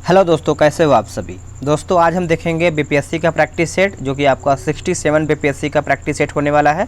Hello दोस्तों, कैसे हो आप सभी। दोस्तों आज हम देखेंगे बीपीएससी का प्रैक्टिस सेट, जो कि आपका 67 बीपीएससी का प्रैक्टिस सेट होने वाला है।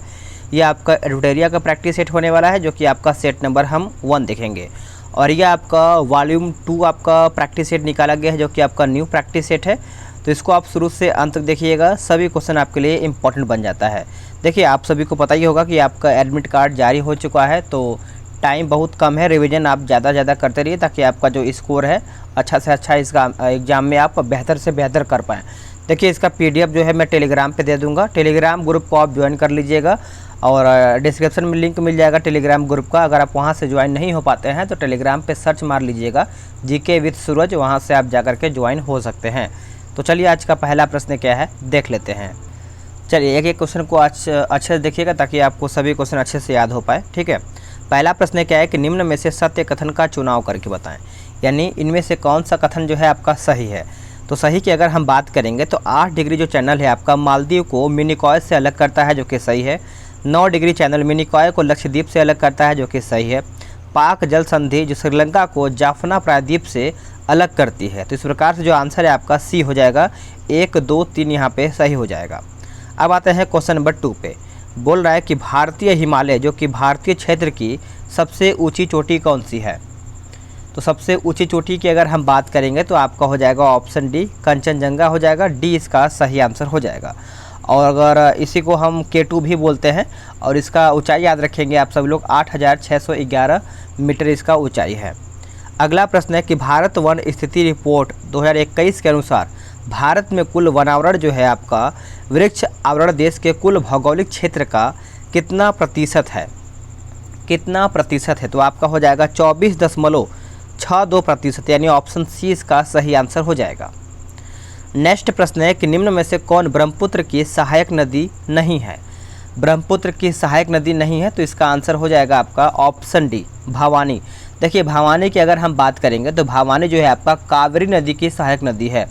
यह आपका एडुटेरिया का प्रैक्टिस सेट होने वाला है, जो कि आपका सेट नंबर हम 1 देखेंगे। और यह आपका वॉल्यूम 2 आपका प्रैक्टिस सेट निकाला गया है, जो कि आपका न्यू प्रैक्टिस सेट है। तो इसको आप शुरू से अंत तक देखिएगा, सभी क्वेश्चन आपके लिए इंपॉर्टेंट बन जाता है। देखिए, आप सभी को पता ही होगा कि आपका एडमिट कार्ड जारी हो चुका है, तो टाइम बहुत कम है। रिवीजन आप ज़्यादा करते रहिए, ताकि आपका जो स्कोर है अच्छा से अच्छा इसका एग्ज़ाम में आप बेहतर से बेहतर कर पाएँ। देखिए, इसका पीडीएफ जो है मैं टेलीग्राम पे दे दूंगा। टेलीग्राम ग्रुप को आप ज्वाइन कर लीजिएगा, और डिस्क्रिप्शन में लिंक मिल जाएगा टेलीग्राम ग्रुप का। अगर आप वहाँ से ज्वाइन नहीं हो पाते हैं तो टेलीग्राम पे सर्च मार लीजिएगा जीके विद सूरज, वहाँ से आप जा के ज्वाइन हो सकते हैं। तो चलिए, आज का पहला प्रश्न क्या है देख लेते हैं। चलिए, एक क्वेश्चन को अच्छे से देखिएगा, ताकि आपको सभी क्वेश्चन अच्छे से याद हो पाए। ठीक है, पहला प्रश्न क्या है कि निम्न में से सत्य कथन का चुनाव करके बताएं, यानी इनमें से कौन सा कथन जो है आपका सही है। तो सही की अगर हम बात करेंगे तो 8 डिग्री जो चैनल है आपका मालदीव को मिनिकॉय से अलग करता है, जो कि सही है। 9 डिग्री चैनल मिनिकॉय को लक्षद्वीप से अलग करता है, जो कि सही है। पाक जल संधि जो श्रीलंका को जाफना प्रायद्वीप से अलग करती है। तो इस प्रकार से जो आंसर है आपका सी हो जाएगा। 1, 2, 3 यहाँ पे सही हो जाएगा। अब आते हैं क्वेश्चन नंबर 2 पे। बोल रहा है कि भारतीय हिमालय जो कि भारतीय क्षेत्र की सबसे ऊंची चोटी कौन सी है। तो सबसे ऊंची चोटी की अगर हम बात करेंगे तो आपका हो जाएगा ऑप्शन डी, कंचनजंगा हो जाएगा। डी इसका सही आंसर हो जाएगा। और अगर इसी को हम K2 भी बोलते हैं, और इसका ऊंचाई याद रखेंगे आप सब लोग, 8611 मीटर इसका ऊंचाई है। अगला प्रश्न है कि भारत वन स्थिति रिपोर्ट 2021 के अनुसार भारत में कुल वनावरण जो है आपका वृक्ष आवरण देश के कुल भौगोलिक क्षेत्र का कितना प्रतिशत है। कितना प्रतिशत है, तो आपका हो जाएगा 24.62%, यानी ऑप्शन सी इसका सही आंसर हो जाएगा। नेक्स्ट प्रश्न है कि निम्न में से कौन ब्रह्मपुत्र की सहायक नदी नहीं है। ब्रह्मपुत्र की सहायक नदी नहीं है, तो इसका आंसर हो जाएगा आपका ऑप्शन डी, भवानी। देखिए, भवानी की अगर हम बात करेंगे तो भवानी जो है आपका कावेरी नदी की सहायक नदी है।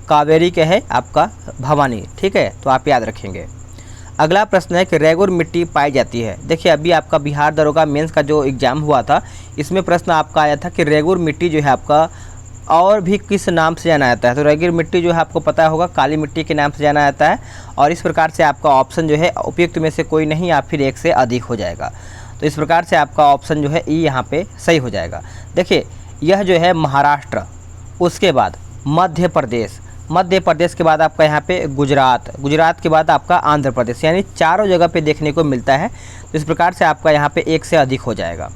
कावेरी के है आपका भवानी। ठीक है, तो आप याद रखेंगे। अगला प्रश्न है कि रेगुर मिट्टी पाई जाती है। देखिए, अभी आपका बिहार दरोगा मेंस का जो एग्ज़ाम हुआ था, इसमें प्रश्न आपका आया था कि रेगुर मिट्टी जो है आपका और भी किस नाम से जाना जाता है। तो रेगुर मिट्टी जो है आपको पता होगा काली मिट्टी के नाम से जाना जाता है। और इस प्रकार से आपका ऑप्शन जो है उपयुक्त में से कोई नहीं या फिर एक से अधिक हो जाएगा। तो इस प्रकार से आपका ऑप्शन जो है ई यहाँ पे सही हो जाएगा। देखिए, यह जो है महाराष्ट्र, उसके बाद मध्य प्रदेश, मध्य प्रदेश के बाद आपका यहाँ पे गुजरात, गुजरात के बाद आपका आंध्र प्रदेश, यानी चारों जगह पे देखने को मिलता है। तो इस प्रकार से आपका यहाँ पे एक से अधिक हो जाएगा।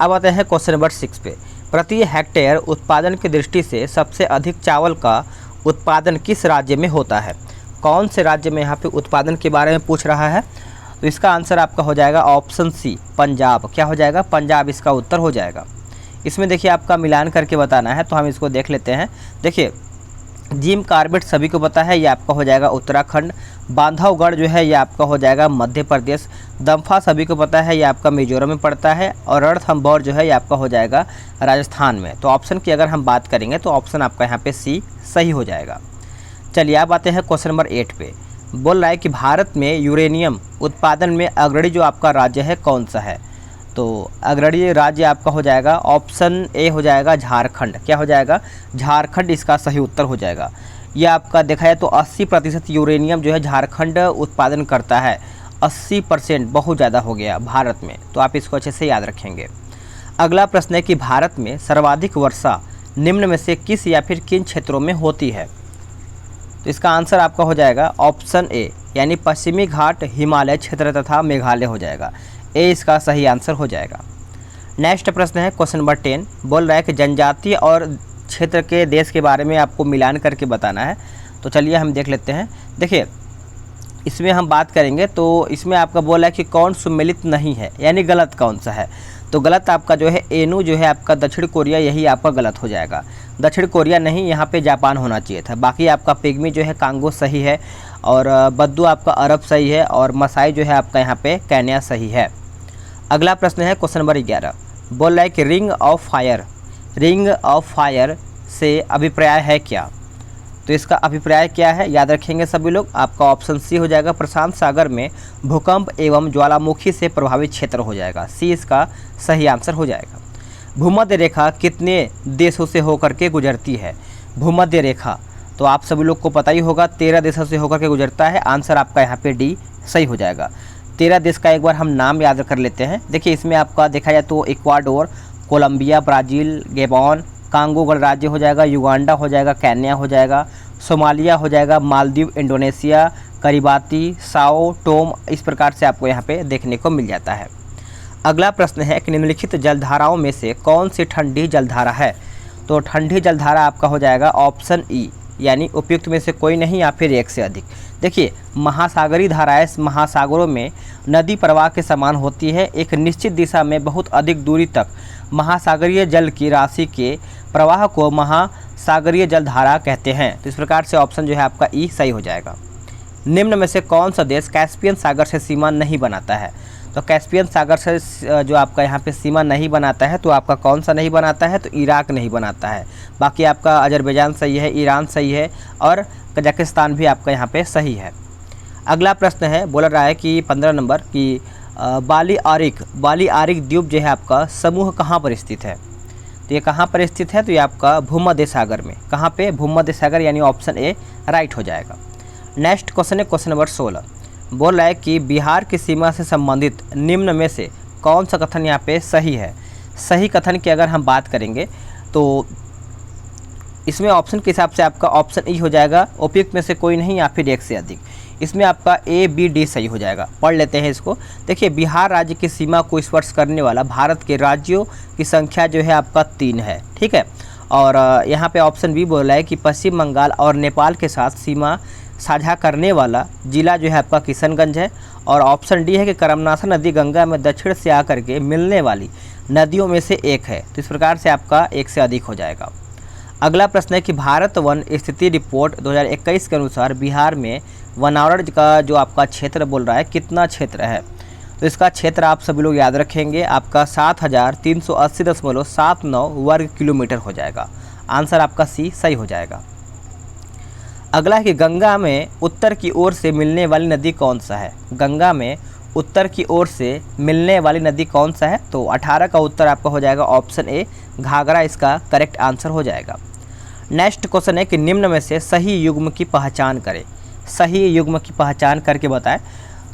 अब आते हैं क्वेश्चन नंबर 6 पे। प्रति हेक्टेयर उत्पादन की दृष्टि से सबसे अधिक चावल का उत्पादन किस राज्य में होता है। कौन से राज्य में यहाँ पे उत्पादन के बारे में पूछ रहा है। तो इसका आंसर आपका हो जाएगा ऑप्शन सी, पंजाब। क्या हो जाएगा, पंजाब इसका उत्तर हो जाएगा। इसमें देखिए आपका मिलान करके बताना है, तो हम इसको देख लेते हैं। देखिए, जिम कार्बेट सभी को पता है, ये आपका हो जाएगा उत्तराखंड। बांधवगढ़ जो है ये आपका हो जाएगा मध्य प्रदेश। दम्फा सभी को पता है, ये आपका मिजोरम में पड़ता है। और रणथंभौर जो है ये आपका हो जाएगा राजस्थान में। तो ऑप्शन की अगर हम बात करेंगे तो ऑप्शन आपका यहाँ पे सी सही हो जाएगा। चलिए, अब आते हैं क्वेश्चन नंबर 8 पे। बोल रहा है कि भारत में यूरेनियम उत्पादन में अग्रणी जो आपका राज्य है कौन सा है। तो अग्रणी राज्य आपका हो जाएगा ऑप्शन ए हो जाएगा झारखंड। क्या हो जाएगा, झारखंड इसका सही उत्तर हो जाएगा। यह आपका देखा जाए तो 80% यूरेनियम जो है झारखंड उत्पादन करता है। 80% बहुत ज़्यादा हो गया भारत में, तो आप इसको अच्छे से याद रखेंगे। अगला प्रश्न है कि भारत में सर्वाधिक वर्षा निम्न में से किस या फिर किन क्षेत्रों में होती है। तो इसका आंसर आपका हो जाएगा ऑप्शन ए, यानी पश्चिमी घाट, हिमालय क्षेत्र तथा मेघालय हो जाएगा। ए इसका सही आंसर हो जाएगा। नेक्स्ट प्रश्न है क्वेश्चन नंबर 10। बोल रहा है कि जनजातीय और क्षेत्र के देश के बारे में आपको मिलान करके बताना है। तो चलिए हम देख लेते हैं। देखिए, इसमें हम बात करेंगे तो इसमें आपका बोला है कि कौन सुमेलित नहीं है, यानी गलत कौन सा है। तो गलत आपका जो है एनू जो है आपका दक्षिण कोरिया, यही आपका गलत हो जाएगा। दक्षिण कोरिया नहीं, यहाँ पे जापान होना चाहिए था। बाकी आपका पिग्मी जो है कांगो सही है, और बद्दू आपका अरब सही है, और मसाई जो है आपका यहाँ पे केन्या सही है। अगला प्रश्न है क्वेश्चन नंबर 11। बोल रहा है कि रिंग ऑफ फायर से अभिप्राय है क्या। तो इसका अभिप्राय क्या है याद रखेंगे सभी लोग। आपका ऑप्शन सी हो जाएगा, प्रशांत सागर में भूकंप एवं ज्वालामुखी से प्रभावित क्षेत्र हो जाएगा। सी इसका सही आंसर हो जाएगा। भूमध्य रेखा कितने देशों से होकर के गुजरती है। भूमध्य रेखा, तो आप सभी लोग को पता ही होगा 13 देशों से होकर के गुजरता है। आंसर आपका यहाँ पे डी सही हो जाएगा। 13 देश का एक बार हम नाम याद कर लेते हैं। देखिए इसमें आपका देखा जाए तो Ecuador, Colombia, Brazil, Gabon, Congo गणराज्य हो जाएगा, युगांडा हो जाएगा, केन्या हो जाएगा, सोमालिया हो जाएगा, मालदीव, इंडोनेशिया, करिबाती, साओ टोम, इस प्रकार से आपको यहाँ पे देखने को मिल जाता है। अगला प्रश्न है कि निम्नलिखित जलधाराओं में से कौन सी ठंडी जलधारा है? तो ठंडी जलधारा आपका हो जाएगा ऑप्शन ई, यानी उपयुक्त में से कोई नहीं या फिर एक से अधिक। देखिए महासागरीय धाराएं महासागरों में नदी प्रवाह के समान होती है। एक निश्चित दिशा में बहुत अधिक दूरी तक महासागरीय जल की राशि के प्रवाह को महासागरीय जलधारा कहते हैं। तो इस प्रकार से ऑप्शन जो है आपका ई सही हो जाएगा। निम्न में से कौन सा देश कैस्पियन सागर से सीमा नहीं बनाता है? तो कैस्पियन सागर से जो आपका यहाँ पे सीमा नहीं बनाता है, तो आपका कौन सा नहीं बनाता है? तो इराक नहीं बनाता है। बाकी आपका अजरबैजान सही है, ईरान सही है और कजाकिस्तान भी आपका यहाँ पे सही है। अगला प्रश्न है, बोल रहा है कि 15 नंबर कि बाली आरिक द्वीप जो है आपका समूह कहाँ पर स्थित है? तो ये कहाँ पर स्थित है? तो ये आपका भूमध्य सागर में। कहाँ पे? भूमध्य सागर, यानी ऑप्शन ए राइट हो जाएगा। नेक्स्ट क्वेश्चन है क्वेश्चन नंबर 16। बोल रहा है कि बिहार की सीमा से संबंधित निम्न में से कौन सा कथन यहाँ पे सही है? सही कथन की अगर हम बात करेंगे तो इसमें ऑप्शन के हिसाब से आपका ऑप्शन ई हो जाएगा, उपयुक्त में से कोई नहीं या फिर एक से अधिक। इसमें आपका ए बी डी सही हो जाएगा। पढ़ लेते हैं इसको। देखिए बिहार राज्य की सीमा को स्पर्श करने वाला भारत के राज्यों की संख्या जो है आपका 3 है, ठीक है। और यहाँ पे ऑप्शन बी बोल रहा है कि पश्चिम बंगाल और नेपाल के साथ सीमा साझा करने वाला जिला जो है आपका किशनगंज है। और ऑप्शन डी है कि करमनासा नदी गंगा में दक्षिण से आकर के मिलने वाली नदियों में से एक है। तो इस प्रकार से आपका एक से अधिक हो जाएगा। अगला प्रश्न है कि भारत वन स्थिति रिपोर्ट 2021 के अनुसार बिहार में वनावरण का जो आपका क्षेत्र बोल रहा है कितना क्षेत्र है? तो इसका क्षेत्र आप सभी लोग याद रखेंगे, आपका 7380.79 वर्ग किलोमीटर हो जाएगा। आंसर आपका सी सही हो जाएगा। अगला है कि गंगा में उत्तर की ओर से मिलने वाली नदी कौन सा है? गंगा में उत्तर की ओर से मिलने वाली नदी कौन सा है? तो 18 का उत्तर आपका हो जाएगा ऑप्शन ए घाघरा, इसका करेक्ट आंसर हो जाएगा। नेक्स्ट क्वेश्चन है कि निम्न में से सही युग्म की पहचान करें। सही युग्म की पहचान करके बताएं।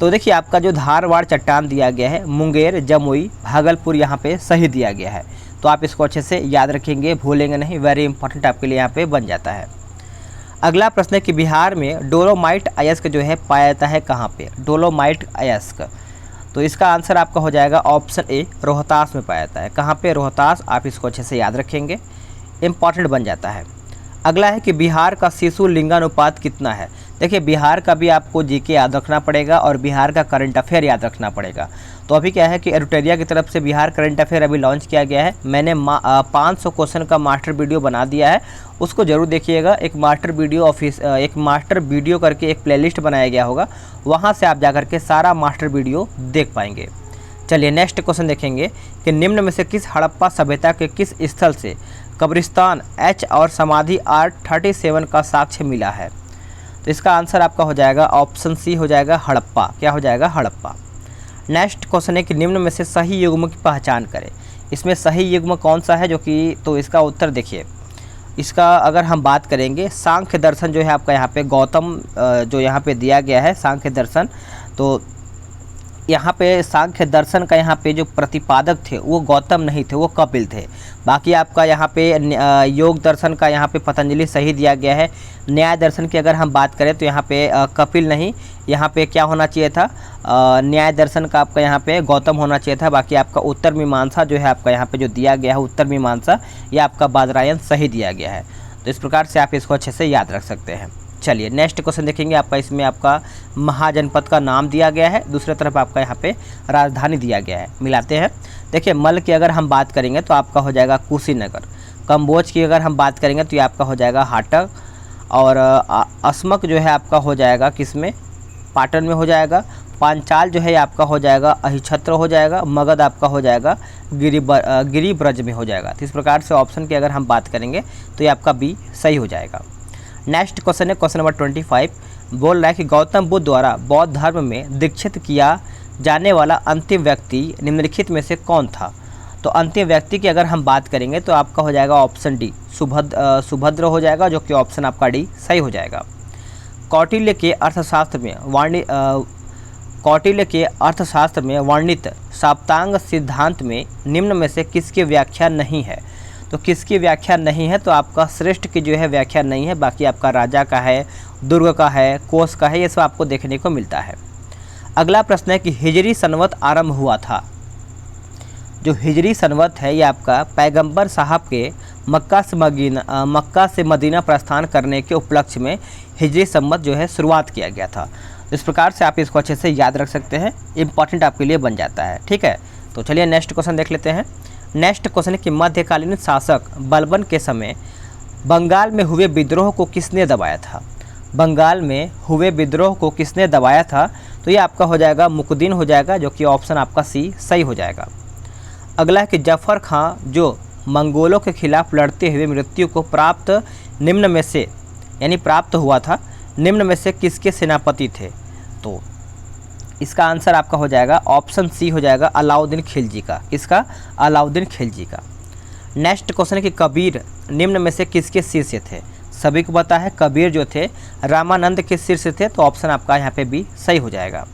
तो देखिए आपका जो धारवाड़ चट्टान दिया गया है, मुंगेर, जमुई, भागलपुर यहाँ पे सही दिया गया है। तो आप इसको अच्छे से याद रखेंगे, भूलेंगे नहीं, वेरी इंपॉर्टेंट आपके लिए यहाँ पे बन जाता है। अगला प्रश्न है कि बिहार में डोलोमाइट अयस्क जो है पाया जाता है कहाँ पे? डोलोमाइट अयस्क, तो इसका आंसर आपका हो जाएगा ऑप्शन ए रोहतास में पाया जाता है। कहाँ पे? रोहतास। आप इसको अच्छे से याद रखेंगे, इंपॉर्टेंट बन जाता है। अगला है कि बिहार का शिशु लिंगानुपात कितना है? देखिए बिहार का भी आपको जीके याद रखना पड़ेगा और बिहार का करंट अफेयर याद रखना पड़ेगा। तो अभी क्या है कि एडुटेरिया की तरफ से बिहार करंट अफेयर अभी लॉन्च किया गया है। मैंने 500 क्वेश्चन का मास्टर वीडियो बना दिया है, उसको जरूर देखिएगा। एक मास्टर वीडियो करके एक प्लेलिस्ट बनाया गया होगा, वहाँ से आप जाकर के सारा मास्टर वीडियो देख पाएंगे। चलिए नेक्स्ट क्वेश्चन देखेंगे कि निम्न में से किस हड़प्पा सभ्यता के किस स्थल से कब्रिस्तान एच और समाधि R37 का साक्ष्य मिला है? तो इसका आंसर आपका हो जाएगा ऑप्शन सी हो जाएगा हड़प्पा। क्या हो जाएगा? हड़प्पा। नेक्स्ट क्वेश्चन है कि निम्न में से सही युग्म की पहचान करें। इसमें सही युग्म कौन सा है जो कि, तो इसका उत्तर देखिए, इसका अगर हम बात करेंगे सांख्य दर्शन जो है आपका यहाँ पे गौतम जो यहाँ पे दिया गया है सांख्य दर्शन, तो यहाँ पे सांख्य दर्शन का यहाँ पे जो प्रतिपादक थे वो गौतम नहीं थे, वो कपिल थे। बाकी आपका यहाँ पे योग दर्शन का यहाँ पे पतंजलि सही दिया गया है। न्याय दर्शन की अगर हम बात करें तो यहाँ पे कपिल नहीं, यहाँ पे क्या होना चाहिए था? न्याय दर्शन का आपका यहाँ पे गौतम होना चाहिए था। बाकी आपका उत्तर मीमांसा जो है आपका यहाँ पे जो दिया गया है उत्तर मीमांसा, यह आपका बादरायन सही दिया गया है। तो इस प्रकार से आप इसको अच्छे से याद रख सकते हैं। चलिए नेक्स्ट क्वेश्चन देखेंगे। आपका इसमें आपका महाजनपद का नाम दिया गया है, दूसरी तरफ आपका यहाँ पे राजधानी दिया गया है। मिलाते हैं। देखिए मल की अगर हम बात करेंगे तो आपका हो जाएगा कुशीनगर। कंबोज की अगर हम बात करेंगे तो ये आपका हो जाएगा हाटक। और अस्मक जो है आपका हो जाएगा किसमें? पाटन में हो जाएगा। पांचाल जो है आपका हो जाएगा अहिछत्र हो जाएगा। मगध आपका हो जाएगा गिरिब्रज में हो जाएगा। तो इस प्रकार से ऑप्शन की अगर हम बात करेंगे तो ये आपका बी सही हो जाएगा। नेक्स्ट क्वेश्चन है क्वेश्चन नंबर 25। बोल रहा है कि गौतम बुद्ध द्वारा बौद्ध धर्म में दीक्षित किया जाने वाला अंतिम व्यक्ति निम्नलिखित में से कौन था? तो अंतिम व्यक्ति की अगर हम बात करेंगे तो आपका हो जाएगा ऑप्शन डी, सुभद्र हो जाएगा, जो कि ऑप्शन आपका डी सही हो जाएगा। कौटिल्य के अर्थशास्त्र में वर्णित साप्तांग सिद्धांत में निम्न में से किसकी व्याख्या नहीं है? तो किसकी व्याख्या नहीं है? तो आपका श्रेष्ठ की जो है व्याख्या नहीं है, बाकी आपका राजा का है, दुर्ग का है, कोष का है, ये सब आपको देखने को मिलता है। अगला प्रश्न है कि हिजरी संवत आरंभ हुआ था। जो हिजरी संवत है ये आपका पैगंबर साहब के मक्का से मदीना प्रस्थान करने के उपलक्ष्य में हिजरी संवत जो है शुरुआत किया गया था। इस प्रकार से आप इसको अच्छे से याद रख सकते हैं, इंपॉर्टेंट आपके लिए बन जाता है। ठीक है, तो चलिए नेक्स्ट क्वेश्चन देख लेते हैं। नेक्स्ट क्वेश्चन है कि मध्यकालीन शासक बलबन के समय बंगाल में हुए विद्रोह को किसने दबाया था? बंगाल में हुए विद्रोह को किसने दबाया था? तो ये आपका हो जाएगा मुकुद्दीन हो जाएगा, जो कि ऑप्शन आपका सी सही हो जाएगा। अगला है कि जफर खां जो मंगोलों के खिलाफ लड़ते हुए मृत्यु को प्राप्त हुआ था, निम्न में से किसके सेनापति थे? तो इसका आंसर आपका हो जाएगा ऑप्शन सी हो जाएगा, अलाउद्दीन खिलजी का। किसका? अलाउद्दीन खिलजी का। नेक्स्ट क्वेश्चन है कि कबीर निम्न में से किसके शिष्य थे? सभी को पता है कबीर जो थे रामानंद के शिष्य थे, तो ऑप्शन आपका यहाँ पे भी सही हो जाएगा।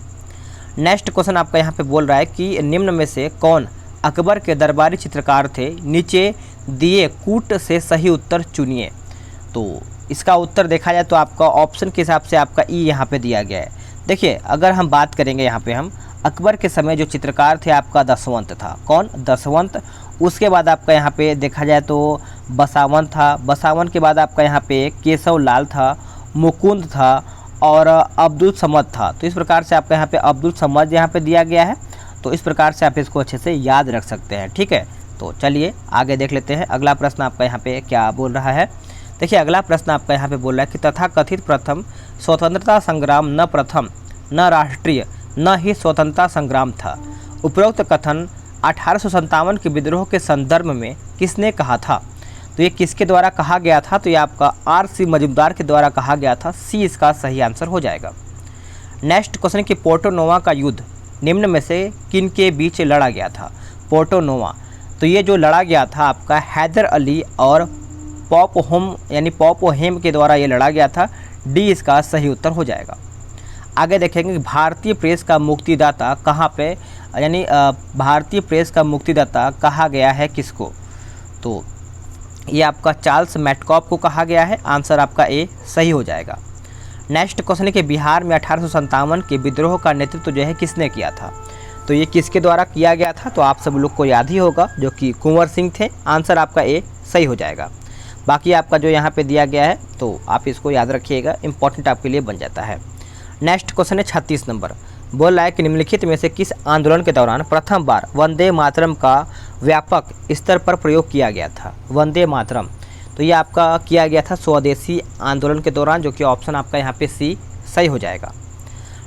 नेक्स्ट क्वेश्चन आपका यहाँ पे बोल रहा है कि निम्न में से कौन अकबर के दरबारी चित्रकार थे? नीचे दिए कूट से सही उत्तर चुनिए। तो इसका उत्तर देखा जाए तो आपका ऑप्शन के हिसाब से आपका ई यहाँ पे दिया गया है। देखिए, अगर हम बात करेंगे यहाँ पे हम अकबर के समय जो चित्रकार थे आपका दसवंत था। कौन? दसवंत। उसके बाद आपका यहाँ पे देखा जाए तो बसावन था। बसावन के बाद आपका यहाँ पे केशव लाल था, मुकुंद था और अब्दुल समद था। तो इस प्रकार से आपका यहाँ पे अब्दुल समद यहाँ पे दिया गया है। तो इस प्रकार से आप इसको अच्छे से याद रख सकते हैं। ठीक है, तो चलिए आगे देख लेते हैं। अगला प्रश्न आपका यहाँ पे क्या बोल रहा है? देखिए, अगला प्रश्न आपका यहाँ पे बोल रहा है कि तथाकथित प्रथम स्वतंत्रता संग्राम न प्रथम न राष्ट्रीय न ही स्वतंत्रता संग्राम था। उपरोक्त कथन 1857 के विद्रोह के संदर्भ में किसने कहा था? तो ये किसके द्वारा कहा गया था? तो ये आपका R.C. मजूमदार के द्वारा कहा गया था। सी इसका सही आंसर हो जाएगा। नेक्स्ट क्वेश्चन कि पोर्टो नोवा का युद्ध निम्न में से किन के बीच लड़ा गया था? पोर्टो नोवा, तो ये जो लड़ा गया था आपका हैदर अली और पॉपहोम के द्वारा ये लड़ा गया था। डी इसका सही उत्तर हो जाएगा। आगे देखेंगे कि भारतीय प्रेस का मुक्तिदाता कहाँ पे, यानी भारतीय प्रेस का मुक्तिदाता कहा गया है किसको? तो ये आपका चार्ल्स मैटकॉप को कहा गया है। आंसर आपका ए सही हो जाएगा। नेक्स्ट क्वेश्चन है कि बिहार में 1857 के विद्रोह का नेतृत्व जो है किसने किया था? तो ये किसके द्वारा किया गया था? तो आप सब लोग को याद ही होगा, जो कि कुंवर सिंह थे। आंसर आपका ए सही हो जाएगा। बाकी आपका जो यहाँ पे दिया गया है तो आप इसको याद रखिएगा, इंपॉर्टेंट आपके लिए बन जाता है। नेक्स्ट क्वेश्चन है 36 नंबर, बोल रहा है कि निम्नलिखित में से किस आंदोलन के दौरान प्रथम बार वंदे मातरम का व्यापक स्तर पर प्रयोग किया गया था? वंदे मातरम, तो ये आपका किया गया था स्वदेशी आंदोलन के दौरान, जो कि ऑप्शन आपका यहाँ पे सी सही हो जाएगा।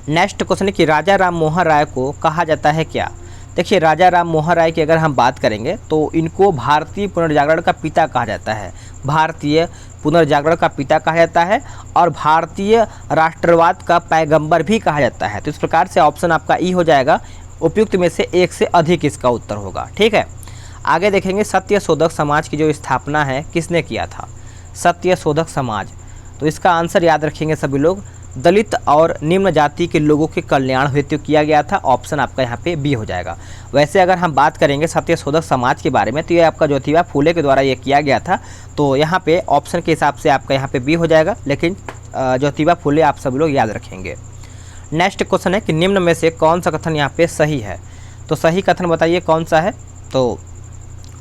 नेक्स्ट क्वेश्चन है कि राजा राम मोहन राय को कहा जाता है क्या? देखिए, राजा राम मोहन राय की अगर हम बात करेंगे तो इनको भारतीय पुनर्जागरण का पिता कहा जाता है। भारतीय पुनर्जागरण का पिता कहा जाता है और भारतीय राष्ट्रवाद का पैगंबर भी कहा जाता है। तो इस प्रकार से ऑप्शन आपका ई हो जाएगा। उपयुक्त में से एक से अधिक इसका उत्तर होगा। ठीक है, आगे देखेंगे सत्यशोधक समाज की जो स्थापना है किसने किया था? सत्यशोधक समाज, तो इसका आंसर याद रखेंगे सभी लोग, दलित और निम्न जाति के लोगों के कल्याण हेतु किया गया था। ऑप्शन आपका यहाँ पे बी हो जाएगा। वैसे अगर हम बात करेंगे सत्यशोधक समाज के बारे में तो ये आपका ज्योतिबा फूले के द्वारा ये किया गया था। तो यहाँ पे ऑप्शन के हिसाब से आपका यहाँ पे बी हो जाएगा, लेकिन ज्योतिबा फूले आप सब लोग याद रखेंगे। नेक्स्ट क्वेश्चन है कि निम्न में से कौन सा कथन यहाँ पे सही है? तो सही कथन बताइए कौन सा है? तो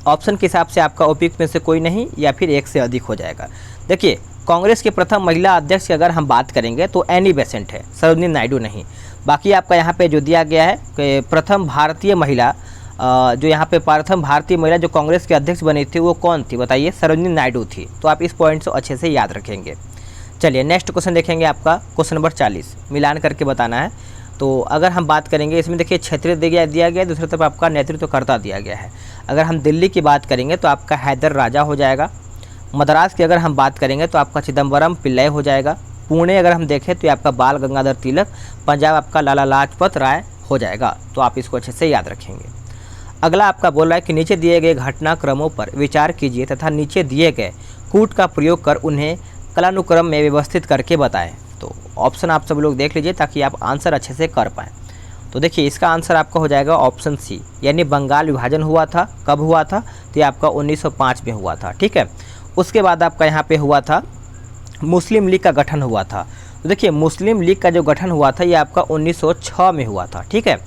ऑप्शन के हिसाब से आपका उपयुक्त में से कोई नहीं या फिर एक से अधिक हो जाएगा। देखिए, कांग्रेस के प्रथम महिला अध्यक्ष की अगर हम बात करेंगे तो एनी बेसेंट है, सरोजिनी नायडू नहीं। बाकी आपका यहाँ पे जो दिया गया है कि प्रथम भारतीय महिला जो कांग्रेस के अध्यक्ष बनी थी वो कौन थी? बताइए, सरोजिनी नायडू थी। तो आप इस पॉइंट को अच्छे से याद रखेंगे। चलिए नेक्स्ट क्वेश्चन देखेंगे, आपका क्वेश्चन नंबर 40 मिलान करके बताना है। तो अगर हम बात करेंगे इसमें देखिए क्षेत्रीय दिया गया है, दूसरी तरफ आपका नेतृत्वकर्ता दिया गया है। अगर हम दिल्ली की बात करेंगे तो आपका हैदर राजा हो जाएगा। मद्रास की अगर हम बात करेंगे तो आपका चिदम्बरम पिल्लई हो जाएगा। पुणे अगर हम देखें तो आपका बाल गंगाधर तिलक। पंजाब आपका लाला लाजपत राय हो जाएगा। तो आप इसको अच्छे से याद रखेंगे। अगला आपका बोल रहा है कि नीचे दिए गए घटनाक्रमों पर विचार कीजिए तथा नीचे दिए गए कूट का प्रयोग कर उन्हें कालानुक्रम में व्यवस्थित करके बताएं। तो ऑप्शन आप सब लोग देख लीजिए ताकि आप आंसर अच्छे से कर पाएँ। तो देखिए इसका आंसर आपका हो जाएगा ऑप्शन सी, यानी बंगाल विभाजन हुआ था। कब हुआ था? तो ये आपका 1905 में हुआ था। ठीक है, उसके बाद आपका यहाँ पे हुआ था मुस्लिम लीग का गठन हुआ था। तो देखिए मुस्लिम लीग का जो गठन हुआ था ये आपका 1906 में हुआ था। ठीक है,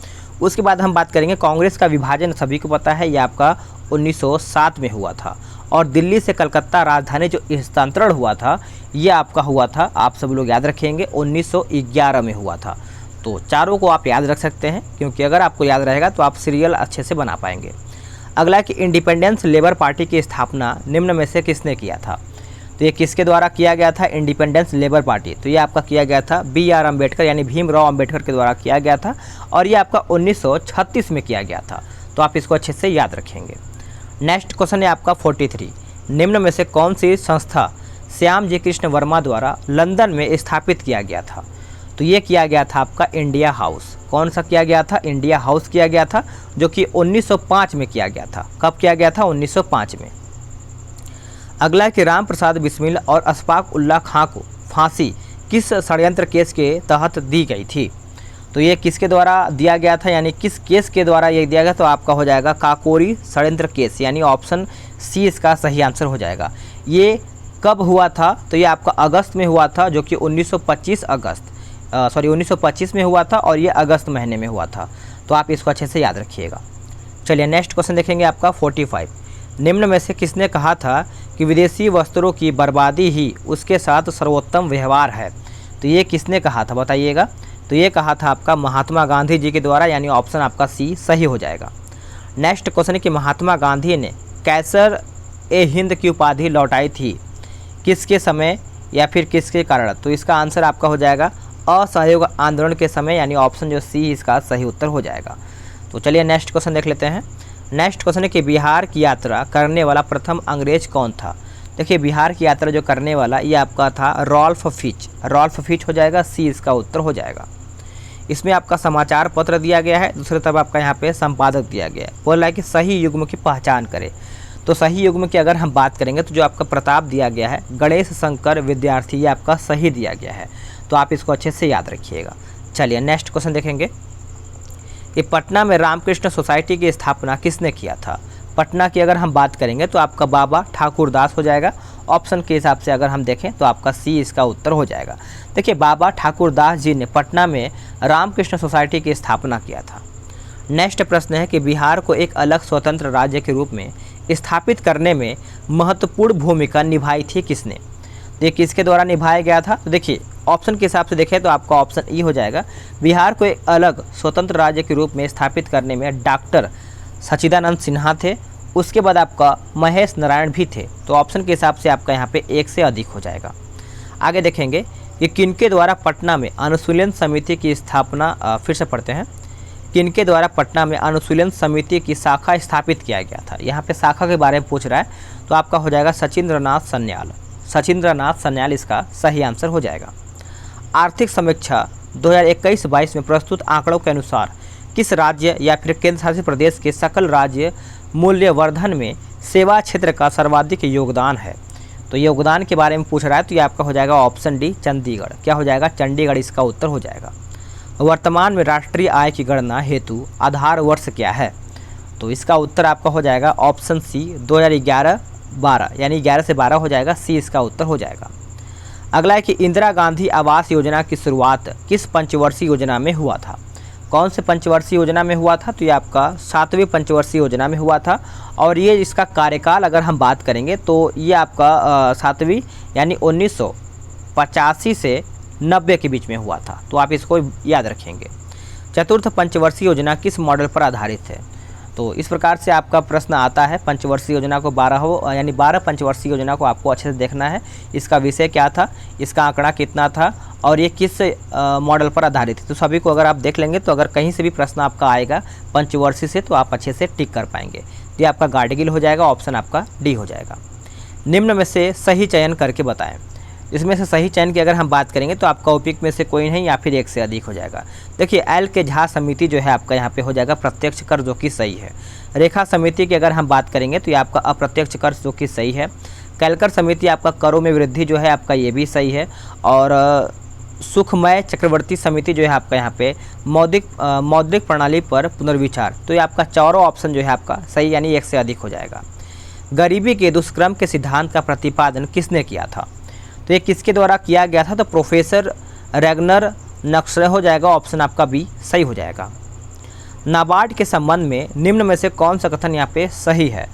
उसके बाद हम बात करेंगे कांग्रेस का विभाजन, सभी को पता है ये आपका 1907 में हुआ था। और दिल्ली से कलकत्ता राजधानी जो हस्तांतरण हुआ था ये आपका हुआ था, आप सब लोग याद रखेंगे, 1911 में हुआ था। तो चारों को आप याद रख सकते हैं क्योंकि अगर आपको याद रहेगा तो आप सीरियल अच्छे से बना पाएंगे। अगला कि इंडिपेंडेंस लेबर पार्टी की स्थापना निम्न में से किसने किया था? तो ये किसके द्वारा किया गया था इंडिपेंडेंस लेबर पार्टी? तो ये आपका किया गया था BR अम्बेडकर यानी भीमराव अम्बेडकर के द्वारा किया गया था और ये आपका 1936 में किया गया था। तो आप इसको अच्छे से याद रखेंगे। नेक्स्ट क्वेश्चन है आपका 43, निम्न में से कौन सी संस्था श्याम जी कृष्ण वर्मा द्वारा लंदन में स्थापित किया गया था? तो ये किया गया था आपका इंडिया हाउस। कौन सा किया गया था? इंडिया हाउस किया गया था, जो कि 1905 में किया गया था। कब किया गया था? 1905 में। अगला कि राम प्रसाद बिस्मिल और अशफाक उल्लाह खां को फांसी किस षड्यंत्र केस के तहत दी गई थी? तो ये किसके द्वारा दिया गया था, यानी किस केस के द्वारा ये दिया गया? तो आपका हो जाएगा काकोरी षड्यंत्र केस, यानी ऑप्शन सी इसका सही आंसर हो जाएगा। ये कब हुआ था? तो ये आपका अगस्त में हुआ था, जो कि 1925 में हुआ था और ये अगस्त महीने में हुआ था। तो आप इसको अच्छे से याद रखिएगा। चलिए नेक्स्ट क्वेश्चन देखेंगे आपका 45, निम्न में से किसने कहा था कि विदेशी वस्त्रों की बर्बादी ही उसके साथ सर्वोत्तम व्यवहार है? तो ये किसने कहा था बताइएगा? तो ये कहा था आपका महात्मा गांधी जी के द्वारा, यानी ऑप्शन आपका सी सही हो जाएगा। नेक्स्ट क्वेश्चन है कि महात्मा गांधी ने कैसर ए हिंद की उपाधि लौटाई थी, किसके समय या फिर किसके कारण? तो इसका आंसर आपका हो जाएगा असहयोग आंदोलन के समय, यानी ऑप्शन जो सी इसका सही उत्तर हो जाएगा। तो चलिए नेक्स्ट क्वेश्चन देख लेते हैं। नेक्स्ट क्वेश्चन है कि बिहार की यात्रा करने वाला प्रथम अंग्रेज कौन था? देखिए बिहार की यात्रा जो करने वाला ये आपका था रॉल्फ फिच। रॉल्फ फिच हो जाएगा, सी इसका उत्तर हो जाएगा। इसमें आपका समाचार पत्र दिया गया है, दूसरी तरफ आपका यहाँ पे संपादक दिया गया है। बोल रहा है कि सही युग्म की पहचान करें। तो सही युग्म की अगर हम बात करेंगे तो जो आपका प्रताप दिया गया है गणेश शंकर विद्यार्थी, ये आपका सही दिया गया है। तो आप इसको अच्छे से याद रखिएगा। चलिए नेक्स्ट क्वेश्चन देखेंगे कि पटना में रामकृष्ण सोसाइटी की स्थापना किसने किया था? पटना की अगर हम बात करेंगे तो आपका बाबा ठाकुर दास हो जाएगा। ऑप्शन के हिसाब से अगर हम देखें तो आपका सी इसका उत्तर हो जाएगा। देखिए बाबा ठाकुर दास जी ने पटना में रामकृष्ण सोसाइटी की स्थापना किया था। नेक्स्ट प्रश्न है कि बिहार को एक अलग स्वतंत्र राज्य के रूप में स्थापित करने में महत्वपूर्ण भूमिका निभाई थी किसने? ये किसके द्वारा निभाया गया था? तो देखिए ऑप्शन के हिसाब से देखें तो आपका ऑप्शन ई हो जाएगा। बिहार को एक अलग स्वतंत्र राज्य के रूप में स्थापित करने में डॉक्टर सच्चिदानंद सिन्हा थे, उसके बाद आपका महेश नारायण भी थे। तो ऑप्शन के हिसाब से आपका यहाँ पे एक से अधिक हो जाएगा। आगे देखेंगे कि किनके द्वारा पटना में अनुशीलन समिति की स्थापना, फिर से पढ़ते हैं, किनके द्वारा पटना में अनुशीलन समिति की शाखा स्थापित किया गया था? यहाँ पे शाखा के बारे में पूछ रहा है, तो आपका हो जाएगा सचिंद्रनाथ सन्याल। सचिंद्रनाथ सन्याल इसका सही आंसर हो जाएगा। आर्थिक समीक्षा 2021-22 में प्रस्तुत आंकड़ों के अनुसार किस राज्य या फिर केंद्र शासित प्रदेश के सकल राज्य मूल्यवर्धन में सेवा क्षेत्र का सर्वाधिक योगदान है? तो योगदान के बारे में पूछ रहा है, तो ये आपका हो जाएगा ऑप्शन डी चंडीगढ़। क्या हो जाएगा? चंडीगढ़ इसका उत्तर हो जाएगा। वर्तमान में राष्ट्रीय आय की गणना हेतु आधार वर्ष क्या है? तो इसका उत्तर आपका हो जाएगा ऑप्शन सी 2011-12, यानी 11 से 12 हो जाएगा, सी इसका उत्तर हो जाएगा। अगला है कि इंदिरा गांधी आवास योजना की शुरुआत किस पंचवर्षीय योजना में हुआ था? कौन से पंचवर्षीय योजना में हुआ था? तो ये आपका 7वीं पंचवर्षीय योजना में हुआ था। और ये इसका कार्यकाल अगर हम बात करेंगे तो ये आपका 7वीं यानी 1985 से 90 के बीच में हुआ था। तो आप इसको याद रखेंगे। चतुर्थ पंचवर्षीय योजना किस मॉडल पर आधारित है? तो इस प्रकार से आपका प्रश्न आता है। पंचवर्षीय योजना को 12 पंचवर्षीय योजना को आपको अच्छे से देखना है। इसका विषय क्या था, इसका आंकड़ा कितना था और ये किस मॉडल पर आधारित है। तो सभी को अगर आप देख लेंगे तो अगर कहीं से भी प्रश्न आपका आएगा पंचवर्षीय से तो आप अच्छे से टिक कर पाएंगे। ये आपका गार्डगिल हो जाएगा, ऑप्शन आपका डी हो जाएगा। निम्न में से सही चयन करके बताएं। इसमें से सही चयन की अगर हम बात करेंगे तो आपका उपयुक्त में से कोई नहीं या फिर एक से अधिक हो जाएगा। देखिए एल के झा समिति जो है आपका यहाँ पे हो जाएगा प्रत्यक्ष कर, जो कि सही है। रेखा समिति की अगर हम बात करेंगे तो ये आपका अप्रत्यक्ष कर, जो कि सही है। कैलकर समिति आपका करों में वृद्धि जो है आपका, ये भी सही है। और सुखमय चक्रवर्ती समिति जो है आपका यहाँ पे मौद्रिक प्रणाली पर पुनर्विचार, तो ये आपका चारों ऑप्शन जो है आपका सही, यानी एक से अधिक हो जाएगा। गरीबी के दुष्कर्म के सिद्धांत का प्रतिपादन किसने किया था? तो ये किसके द्वारा किया गया था? तो प्रोफेसर रैगनर नक्सरे हो जाएगा, ऑप्शन आपका बी सही हो जाएगा। नाबार्ड के संबंध में निम्न में से कौन सा कथन यहाँ पे सही है?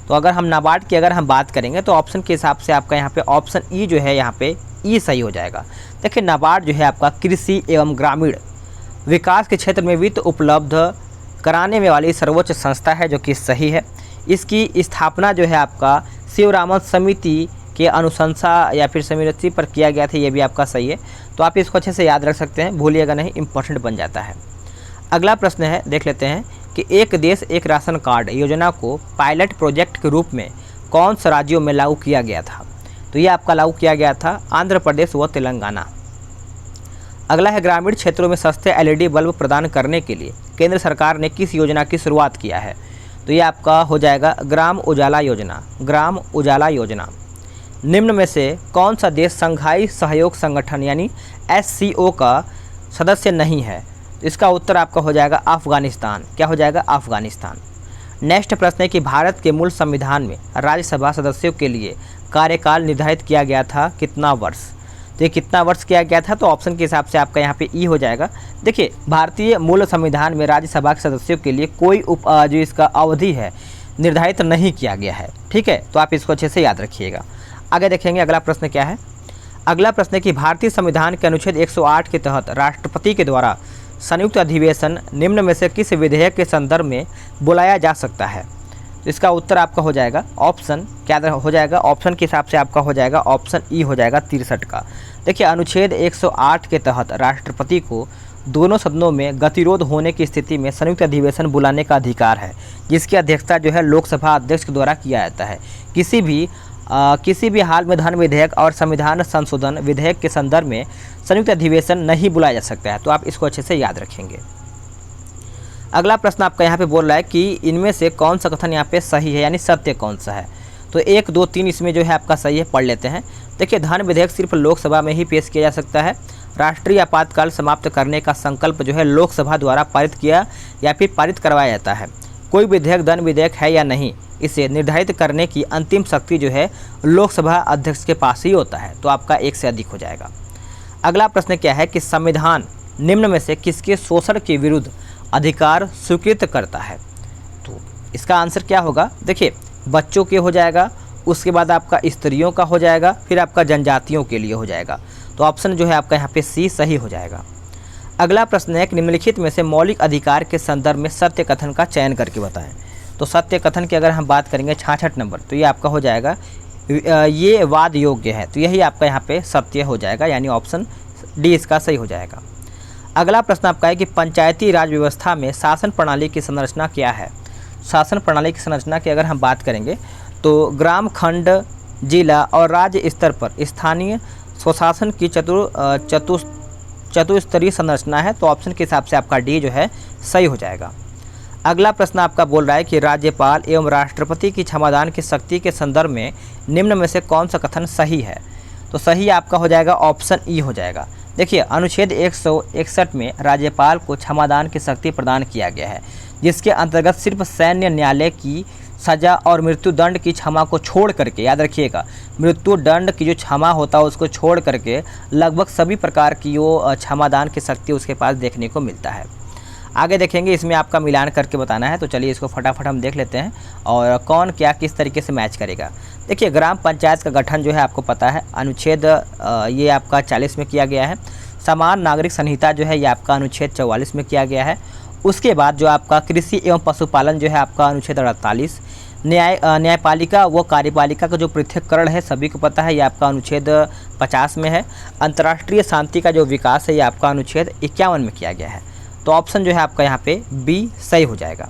तो अगर हम नाबार्ड की अगर हम बात करेंगे तो ऑप्शन के हिसाब से आपका यहाँ पे ऑप्शन ई जो है यहाँ पे ई सही हो जाएगा। देखिए नाबार्ड जो है आपका कृषि एवं ग्रामीण विकास के क्षेत्र में वित्त उपलब्ध कराने में वाली सर्वोच्च संस्था है, जो कि सही है। इसकी स्थापना जो है आपका शिवरामन समिति के अनुशंसा या फिर समिति पर किया गया था, ये भी आपका सही है। तो आप इसको अच्छे से याद रख सकते हैं, भूलिएगा नहीं, इंपॉर्टेंट बन जाता है। अगला प्रश्न है, देख लेते हैं कि एक देश एक राशन कार्ड योजना को पायलट प्रोजेक्ट के रूप में कौन से राज्यों में लागू किया गया था? तो ये आपका लागू किया गया था आंध्र प्रदेश व तेलंगाना। अगला है, ग्रामीण क्षेत्रों में सस्ते एलईडी बल्ब प्रदान करने के लिए केंद्र सरकार ने किस योजना की शुरुआत किया है? तो ये आपका हो जाएगा ग्राम उजाला योजना, ग्राम उजाला योजना। निम्न में से कौन सा देश संघाई सहयोग संगठन यानी SCO का सदस्य नहीं है? इसका उत्तर आपका हो जाएगा अफगानिस्तान। क्या हो जाएगा? अफगानिस्तान। नेक्स्ट प्रश्न है कि भारत के मूल संविधान में राज्यसभा सदस्यों के लिए कार्यकाल निर्धारित किया गया था कितना वर्ष? तो ये कितना वर्ष किया गया था? तो ऑप्शन के हिसाब से आपका यहाँ पे ई हो जाएगा। देखिए भारतीय मूल संविधान में राज्यसभा के सदस्यों के लिए कोई जो इसका अवधि है निर्धारित नहीं किया गया है, ठीक है। तो आप इसको अच्छे से याद रखिएगा। आगे देखेंगे अगला प्रश्न क्या है। अगला प्रश्न है कि भारतीय संविधान के अनुच्छेद 108 के तहत राष्ट्रपति के द्वारा संयुक्त अधिवेशन निम्न में से किस विधेयक के संदर्भ में बुलाया जा सकता है? तो इसका उत्तर आपका हो जाएगा ऑप्शन, क्या हो जाएगा? ऑप्शन के हिसाब से आपका हो जाएगा ऑप्शन ई हो जाएगा 63 का। देखिए अनुच्छेद 108 के तहत राष्ट्रपति को दोनों सदनों में गतिरोध होने की स्थिति में संयुक्त अधिवेशन बुलाने का अधिकार है, जिसकी अध्यक्षता जो है लोकसभा अध्यक्ष के द्वारा किया जाता है। किसी भी हाल में धन विधेयक और संविधान संशोधन विधेयक के संदर्भ में संयुक्त अधिवेशन नहीं बुलाया जा सकता है। तो आप इसको अच्छे से याद रखेंगे। अगला प्रश्न आपका यहाँ पे बोल रहा है कि इनमें से कौन सा कथन यहाँ पे सही है, यानी सत्य कौन सा है? तो 1, 2, 3 इसमें जो है आपका सही है, पढ़ लेते हैं। देखिए धन विधेयक सिर्फ लोकसभा में ही पेश किया जा सकता है। राष्ट्रीय आपातकाल समाप्त करने का संकल्प जो है लोकसभा द्वारा पारित किया या फिर पारित करवाया जाता है। कोई विधेयक धन विधेयक है या नहीं, इसे निर्धारित करने की अंतिम शक्ति जो है लोकसभा अध्यक्ष के पास ही होता है। तो आपका 1 से अधिक हो जाएगा। अगला प्रश्न क्या है कि संविधान निम्न में से किसके शोषण के विरुद्ध अधिकार स्वीकृत करता है? तो इसका आंसर क्या होगा? देखिए बच्चों के हो जाएगा, उसके बाद आपका स्त्रियों का हो जाएगा, फिर आपका जनजातियों के लिए हो जाएगा। तो ऑप्शन जो है आपका यहाँ पे सी सही हो जाएगा। अगला प्रश्न है कि निम्नलिखित में से मौलिक अधिकार के संदर्भ में सत्य कथन का चयन करके बताएं। तो सत्य कथन की अगर हम बात करेंगे 66 नंबर, तो ये आपका हो जाएगा ये वाद योग्य है। तो यही आपका यहाँ पे सत्य हो जाएगा, यानी ऑप्शन डी इसका सही हो जाएगा। अगला प्रश्न आपका है कि पंचायती राज व्यवस्था में शासन प्रणाली की संरचना क्या है? शासन प्रणाली की संरचना की अगर हम बात करेंगे तो ग्राम, खंड, जिला और राज्य स्तर पर स्थानीय स्वशासन की चतुस्तरीय संरचना है। तो ऑप्शन के हिसाब से आपका डी जो है सही हो जाएगा। अगला प्रश्न आपका बोल रहा है कि राज्यपाल एवं राष्ट्रपति की क्षमादान की शक्ति के संदर्भ में निम्न में से कौन सा कथन सही है? तो सही आपका हो जाएगा ऑप्शन ई हो जाएगा। देखिए अनुच्छेद 161 में राज्यपाल को क्षमादान की शक्ति प्रदान किया गया है, जिसके अंतर्गत सिर्फ सैन्य न्यायालय की सजा और मृत्युदंड की क्षमा को छोड़ करके, याद रखिएगा मृत्युदंड की जो क्षमा होता है उसको छोड़ करके लगभग सभी प्रकार की जो क्षमादान की शक्ति उसके पास देखने को मिलता है। आगे देखेंगे, इसमें आपका मिलान करके बताना है। तो चलिए इसको फटाफट हम देख लेते हैं और कौन क्या किस तरीके से मैच करेगा। देखिए ग्राम पंचायत का गठन जो है आपको पता है अनुच्छेद ये आपका 40 में किया गया है। समान नागरिक संहिता जो है ये आपका अनुच्छेद 44 में किया गया है। उसके बाद जो आपका कृषि एवं पशुपालन जो है आपका अनुच्छेद 48। न्यायपालिका व कार्यपालिका का जो पृथक्करण है सभी को पता है, ये आपका अनुच्छेद 50 में है। अंतर्राष्ट्रीय शांति का जो विकास है ये आपका अनुच्छेद 51 में किया गया है। तो ऑप्शन जो है आपका यहाँ पे बी सही हो जाएगा।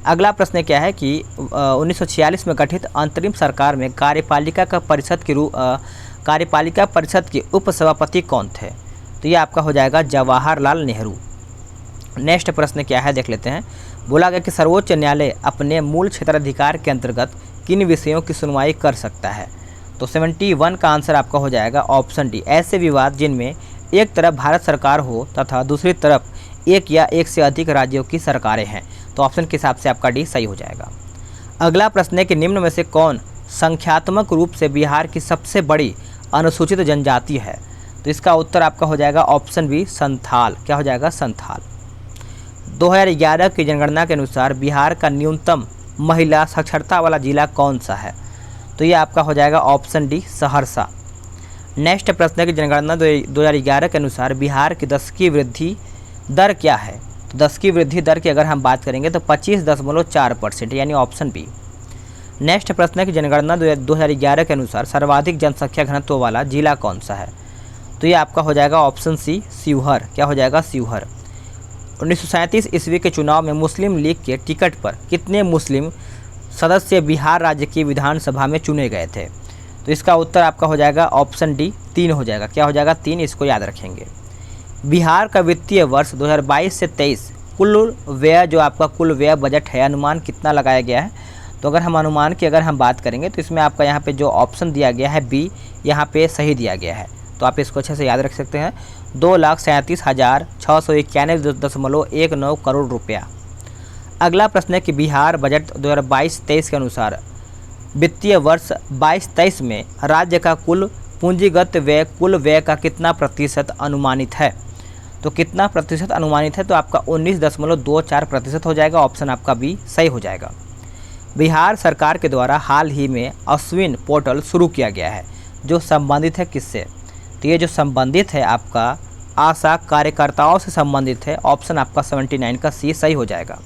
अगला प्रश्न क्या है कि 1946 में गठित अंतरिम सरकार में कार्यपालिका परिषद के उपसभापति कौन थे? तो ये आपका हो जाएगा जवाहरलाल नेहरू। नेक्स्ट प्रश्न क्या है देख लेते हैं। बोला गया कि सर्वोच्च न्यायालय अपने मूल क्षेत्राधिकार के अंतर्गत किन विषयों की सुनवाई कर सकता है? तो 71 का आंसर आपका हो जाएगा ऑप्शन डी, ऐसे विवाद जिनमें एक तरफ भारत सरकार हो तथा दूसरी तरफ एक या एक से अधिक राज्यों की सरकारें हैं। तो ऑप्शन के हिसाब से आपका डी सही हो जाएगा। अगला प्रश्न है कि निम्न में से कौन संख्यात्मक रूप से बिहार की सबसे बड़ी अनुसूचित जनजाति है? तो इसका उत्तर आपका हो जाएगा ऑप्शन बी, संथाल। क्या हो जाएगा? संथाल। 2011 की जनगणना के अनुसार बिहार का न्यूनतम महिला साक्षरता वाला जिला कौन सा है? तो ये आपका हो जाएगा ऑप्शन डी, सहरसा। नेक्स्ट प्रश्न है कि जनगणना 2011 के अनुसार बिहार की 10 की वृद्धि दर क्या है? तो 10 की वृद्धि दर की अगर हम बात करेंगे तो 25.4%, यानी ऑप्शन बी। नेक्स्ट प्रश्न है कि जनगणना 2011 के अनुसार सर्वाधिक जनसंख्या घनत्व वाला जिला कौन सा है? तो ये आपका हो जाएगा ऑप्शन सी, शिवहर। क्या हो जाएगा? शिवहर। 1937 ईस्वी के चुनाव में मुस्लिम लीग के टिकट पर कितने मुस्लिम सदस्य बिहार राज्य की विधानसभा में चुने गए थे? तो इसका उत्तर आपका हो जाएगा ऑप्शन डी, 3 हो जाएगा। क्या हो जाएगा? 3, इसको याद रखेंगे। बिहार का वित्तीय वर्ष 2022 से 23 कुल व्यय, जो आपका कुल व्यय बजट है, अनुमान कितना लगाया गया है? तो अगर हम अनुमान की अगर हम बात करेंगे तो इसमें आपका यहाँ पे जो ऑप्शन दिया गया है बी, यहाँ पे सही दिया गया है। तो आप इसको अच्छे से याद रख सकते हैं। 2,37,691.19 करोड़ रुपया। अगला प्रश्न है कि बिहार बजट 2022-23 के अनुसार वित्तीय वर्ष 22-23 में राज्य का कुल पूंजीगत व्यय कुल व्यय का कितना प्रतिशत अनुमानित है? तो कितना प्रतिशत अनुमानित है? तो आपका 19.24% हो जाएगा। ऑप्शन आपका बी सही हो जाएगा। बिहार सरकार के द्वारा हाल ही में अश्विन पोर्टल शुरू किया गया है, जो संबंधित है किससे? तो ये जो संबंधित है आपका आशा कार्यकर्ताओं से संबंधित है। ऑप्शन आपका 79 का सी सही हो जाएगा।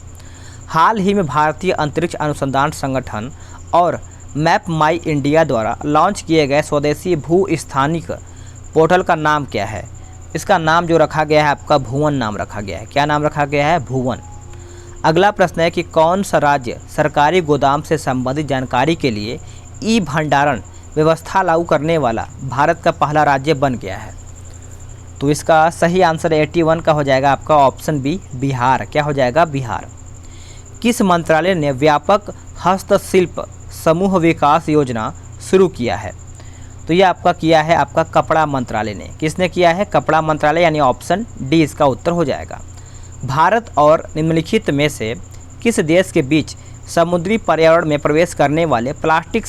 हाल ही में भारतीय अंतरिक्ष अनुसंधान संगठन और मैप माई इंडिया द्वारा लॉन्च किए गए स्वदेशी भू स्थानिक पोर्टल का नाम क्या है? इसका नाम जो रखा गया है आपका भुवन नाम रखा गया है। क्या नाम रखा गया है? भुवन। अगला प्रश्न है कि कौन सा राज्य सरकारी गोदाम से संबंधित जानकारी के लिए ई भंडारण व्यवस्था लागू करने वाला भारत का पहला राज्य बन गया है? तो इसका सही आंसर 81 का हो जाएगा आपका ऑप्शन बी, बिहार। क्या हो जाएगा? बिहार। किस मंत्रालय ने व्यापक हस्तशिल्प समूह विकास योजना शुरू किया है? तो ये आपका किया है आपका कपड़ा मंत्रालय ने। किसने किया है? कपड़ा मंत्रालय, यानी ऑप्शन डी इसका उत्तर हो जाएगा। भारत और निम्नलिखित में से किस देश के बीच समुद्री पर्यावरण में प्रवेश करने वाले प्लास्टिक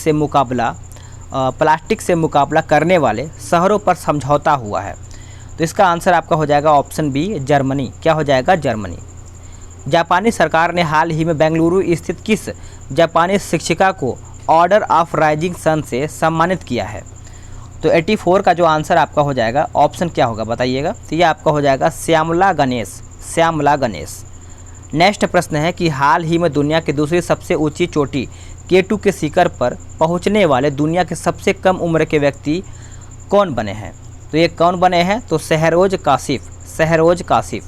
से मुकाबला करने वाले शहरों पर समझौता हुआ है? तो इसका आंसर आपका हो जाएगा ऑप्शन बी, जर्मनी। क्या हो जाएगा? जर्मनी। जापानी सरकार ने हाल ही में बेंगलुरु स्थित किस जापानी शिक्षिका को ऑर्डर ऑफ राइजिंग सन से सम्मानित किया है? तो 84 का जो आंसर आपका हो जाएगा ऑप्शन क्या होगा बताइएगा? तो ये आपका हो जाएगा श्यामला गणेश। श्यामला गणेश। नेक्स्ट प्रश्न है कि हाल ही में दुनिया की दूसरी सबसे ऊंची चोटी K2 के शिखर पर पहुंचने वाले दुनिया के सबसे कम उम्र के व्यक्ति कौन बने हैं? तो ये कौन बने हैं? तो शहरोज काशिफ। शहरोज काशिफ।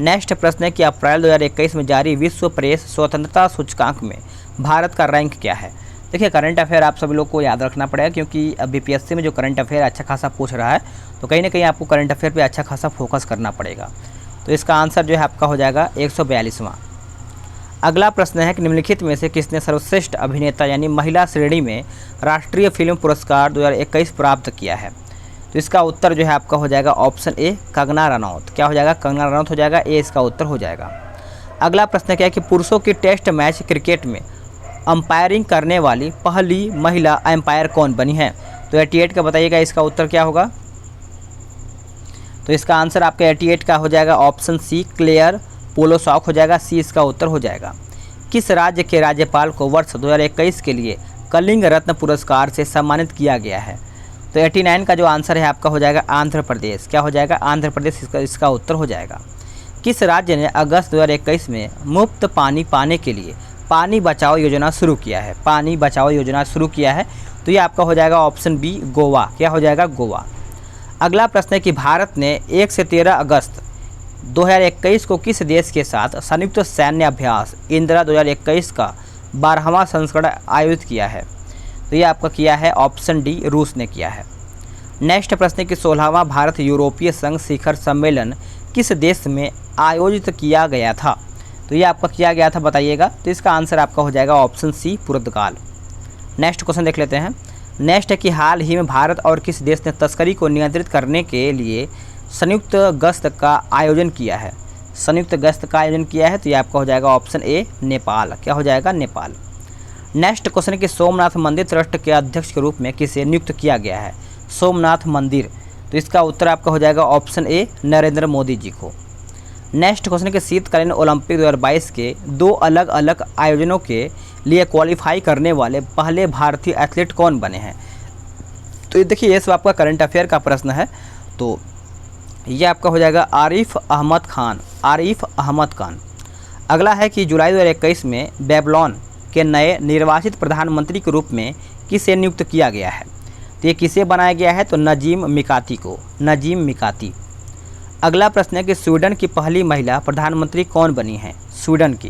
नेक्स्ट प्रश्न है कि अप्रैल 2021 में जारी विश्व प्रेस स्वतंत्रता सूचकांक में भारत का रैंक क्या है? देखिए, करंट अफेयर आप सभी लोग को याद रखना पड़ेगा, क्योंकि BPSC में जो करंट अफेयर अच्छा खासा पूछ रहा है, तो कहीं ना कहीं आपको करंट अफेयर पे अच्छा खासा फोकस करना पड़ेगा। तो इसका आंसर जो है आपका हो जाएगा 142वां। अगला प्रश्न है कि निम्नलिखित में से किसने सर्वश्रेष्ठ अभिनेता यानी महिला श्रेणी में राष्ट्रीय फिल्म पुरस्कार 2021 प्राप्त किया है? तो इसका उत्तर जो है आपका हो जाएगा ऑप्शन ए, कंगना रनौत। क्या हो जाएगा? कंगना रनौत हो जाएगा। ए इसका उत्तर हो जाएगा। अगला प्रश्न क्या है कि पुरुषों की टेस्ट मैच क्रिकेट में अंपायरिंग करने वाली पहली महिला अंपायर कौन बनी है? तो 88 का बताइएगा इसका उत्तर क्या होगा? तो इसका आंसर आपका 88 का हो जाएगा ऑप्शन सी, क्लेयर पोलोसॉक हो जाएगा। सी इसका उत्तर हो जाएगा। किस राज्य के राज्यपाल को वर्ष 2021 के लिए कलिंग रत्न पुरस्कार से सम्मानित किया गया है? तो 89 का जो आंसर है आपका हो जाएगा आंध्र प्रदेश। क्या हो जाएगा? आंध्र प्रदेश इसका उत्तर हो जाएगा। किस राज्य ने अगस्त 2021 में मुफ्त पानी पाने के लिए पानी बचाओ योजना शुरू किया है? पानी बचाओ योजना शुरू किया है। तो ये आपका हो जाएगा ऑप्शन बी, गोवा। क्या हो जाएगा? गोवा। अगला प्रश्न है कि भारत ने 1 से 13 अगस्त 2021 को किस देश के साथ संयुक्त सैन्य अभ्यास इंदिरा 2021 का 12वां संस्करण आयोजित किया है? तो ये आपका किया है ऑप्शन डी, रूस ने किया है। नेक्स्ट प्रश्न कि 16वां भारत यूरोपीय संघ शिखर सम्मेलन किस देश में आयोजित किया गया था? तो ये आपका किया गया था, बताइएगा। तो इसका आंसर आपका हो जाएगा ऑप्शन सी, पुर्तगाल। नेक्स्ट क्वेश्चन देख लेते हैं। नेक्स्ट है कि हाल ही में भारत और किस देश ने तस्करी को नियंत्रित करने के लिए संयुक्त गश्त का आयोजन किया है? संयुक्त गश्त का आयोजन किया है, तो ये आपका हो जाएगा ऑप्शन ए, नेपाल। क्या हो जाएगा? नेपाल। नेक्स्ट क्वेश्चन है कि सोमनाथ मंदिर ट्रस्ट के अध्यक्ष के रूप में किसे नियुक्त किया गया है? सोमनाथ मंदिर, तो इसका उत्तर आपका हो जाएगा ऑप्शन ए, नरेंद्र मोदी जी को। नेक्स्ट क्वेश्चन है कि शीतकालीन ओलंपिक 2022 के 2 अलग अलग आयोजनों के लिए क्वालिफाई करने वाले पहले भारतीय एथलीट कौन बने हैं? तो ये देखिए, ये सब आपका करंट अफेयर का प्रश्न है। तो ये आपका हो जाएगा आरिफ अहमद खान, आरिफ अहमद खान। अगला है कि जुलाई 2021 में बेबीलोन के नए निर्वाचित प्रधानमंत्री के रूप में किसे नियुक्त किया गया है? तो ये किसे बनाया गया है? तो नजीम मिकाती को, नजीम मिकाती। अगला प्रश्न है कि स्वीडन की पहली महिला प्रधानमंत्री कौन बनी है? स्वीडन की,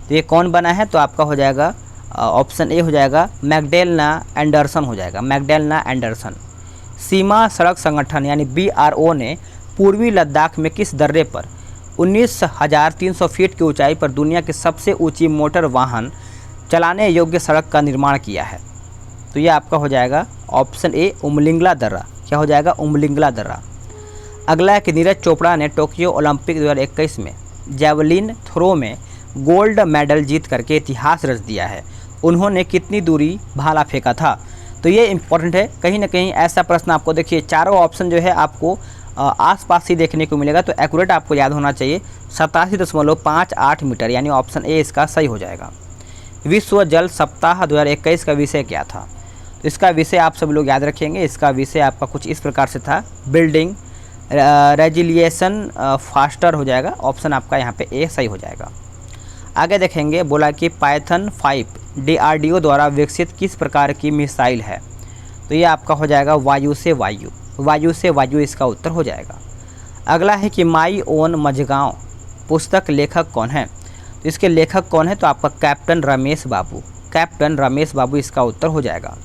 तो ये कौन बना है? तो आपका हो जाएगा ऑप्शन ए हो जाएगा मैग्डेलना एंडरसन हो जाएगा, मैग्डेलना एंडरसन। सीमा सड़क संगठन यानी BRO ने पूर्वी लद्दाख में किस दर्रे पर 19,300 फीट की ऊंचाई पर दुनिया की सबसे ऊंची मोटर वाहन चलाने योग्य सड़क का निर्माण किया है? तो ये आपका हो जाएगा ऑप्शन ए, उमलिंगला दर्रा। क्या हो जाएगा? उमलिंगला दर्रा। अगला है कि नीरज चोपड़ा ने टोक्यो ओलंपिक 2021 में जैवलिन थ्रो में गोल्ड मेडल जीत करके इतिहास रच दिया है। उन्होंने कितनी दूरी भाला फेंका था? तो ये इंपॉर्टेंट है, कहीं ना कहीं ऐसा प्रश्न आपको देखिए चारों ऑप्शन जो है आपको आसपास ही देखने को मिलेगा, तो एक्यूरेट आपको याद होना चाहिए। 87.58 मीटर, यानी ऑप्शन ए इसका सही हो जाएगा। विश्व जल सप्ताह 2021 का विषय क्या था? तो इसका विषय आप सब लोग याद रखेंगे। इसका विषय आपका कुछ इस प्रकार से था, बिल्डिंग रेजिलिएशन फास्टर हो जाएगा। ऑप्शन आपका यहाँ पे ए सही हो जाएगा। आगे देखेंगे, बोला कि पाइथन 5 DRDO द्वारा विकसित किस प्रकार की मिसाइल है? तो ये आपका हो जाएगा वायु से वायु, वायु से वायु इसका उत्तर हो जाएगा। अगला है कि माई ओन मझगांव पुस्तक लेखक कौन है? तो इसके लेखक कौन है? तो आपका कैप्टन रमेश बाबू, कैप्टन रमेश बाबू इसका उत्तर हो जाएगा।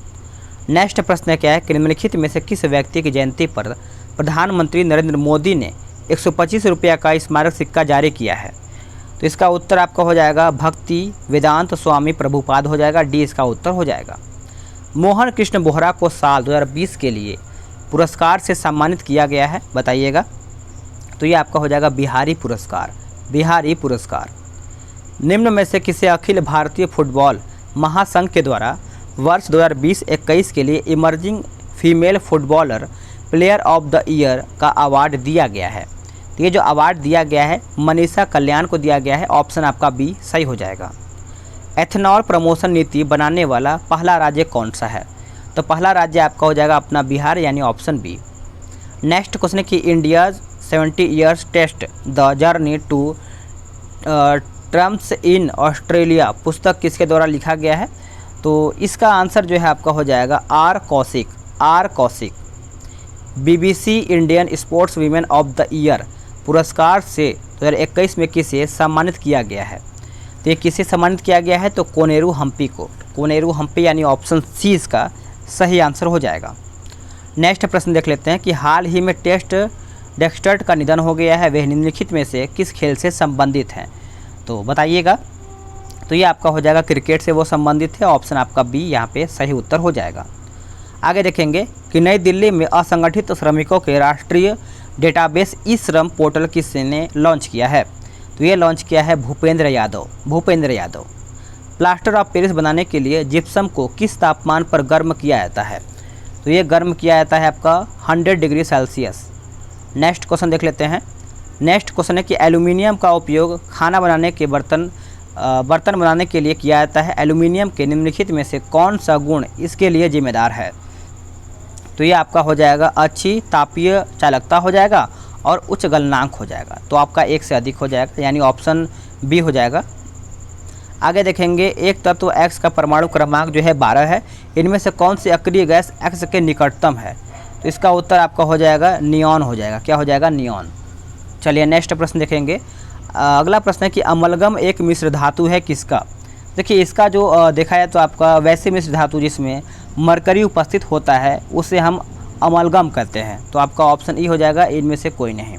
नेक्स्ट प्रश्न क्या है कि निम्नलिखित में से किस व्यक्ति की जयंती पर प्रधानमंत्री नरेंद्र मोदी ने 125 रुपये का स्मारक सिक्का जारी किया है? तो इसका उत्तर आपका हो जाएगा भक्ति वेदांत स्वामी प्रभुपाद हो जाएगा, डी इसका उत्तर हो जाएगा। मोहन कृष्ण बोहरा को साल 2020 के लिए पुरस्कार से सम्मानित किया गया है, बताइएगा। तो ये आपका हो जाएगा बिहारी पुरस्कार, बिहारी पुरस्कार। निम्न में से किसे अखिल भारतीय फुटबॉल महासंघ के द्वारा वर्ष 2020-21 के लिए emerging female footballer player of the year का अवार्ड दिया गया है? तो ये जो अवार्ड दिया गया है मनीषा कल्याण को दिया गया है। ऑप्शन आपका बी सही हो जाएगा। एथेनॉल प्रमोशन नीति बनाने वाला पहला राज्य कौन सा है? तो पहला राज्य आपका हो जाएगा अपना बिहार, यानी ऑप्शन बी। नेक्स्ट क्वेश्चन है कि India's 70 years test the journey to triumphs in Australia पुस्तक किसके द्वारा लिखा गया है? तो इसका आंसर जो है आपका हो जाएगा R Kaushik, R Kaushik. BBC Indian sports women of the year पुरस्कार से 2021 में किसे सम्मानित किया गया है? तो ये किसे सम्मानित किया गया है? तो कोनेरू हम्पी को, कोनेरू हम्पी, यानी ऑप्शन सी इसका सही आंसर हो जाएगा। नेक्स्ट प्रश्न देख लेते हैं कि हाल ही में टेस्ट डेक्स्टर का निधन हो गया है, वह निम्नलिखित में से किस खेल से संबंधित हैं? तो बताइएगा। तो ये आपका हो जाएगा क्रिकेट से वो संबंधित है। ऑप्शन आपका बी यहाँ पे सही उत्तर हो जाएगा। आगे देखेंगे कि नई दिल्ली में असंगठित श्रमिकों के राष्ट्रीय डेटाबेस ई श्रम पोर्टल किसने लॉन्च किया है? तो ये लॉन्च किया है Bhupendra Yadav, Bhupendra Yadav. Plaster of Paris बनाने के लिए जिप्सम को किस तापमान पर गर्म किया जाता है? तो ये गर्म किया जाता है आपका 100 डिग्री सेल्सियस। नेक्स्ट क्वेश्चन देख लेते हैं। नेक्स्ट क्वेश्चन है कि एल्यूमिनियम का उपयोग खाना बनाने के बर्तन बनाने के लिए किया जाता है। एल्यूमिनियम के निम्नलिखित में से कौन सा गुण इसके लिए जिम्मेदार है? तो ये आपका हो जाएगा अच्छी तापीय चालकता हो जाएगा और उच्च गलनांक हो जाएगा। तो आपका एक से अधिक हो जाएगा, यानी ऑप्शन बी हो जाएगा। आगे देखेंगे एक तत्व X का परमाणु क्रमांक जो है 12 है, इनमें से कौन सी अक्रिय गैस X के निकटतम है? तो इसका उत्तर आपका हो जाएगा नियॉन हो जाएगा। क्या हो जाएगा? नियॉन। चलिए नेक्स्ट प्रश्न देखेंगे। अगला प्रश्न है कि अमलगम एक मिश्र धातु है किसका। देखिए इसका जो देखा जाए तो आपका वैसे मिश्र धातु जिसमें मरकरी उपस्थित होता है उसे हम अमलगम कहते हैं। तो आपका ऑप्शन ई हो जाएगा, इनमें से कोई नहीं।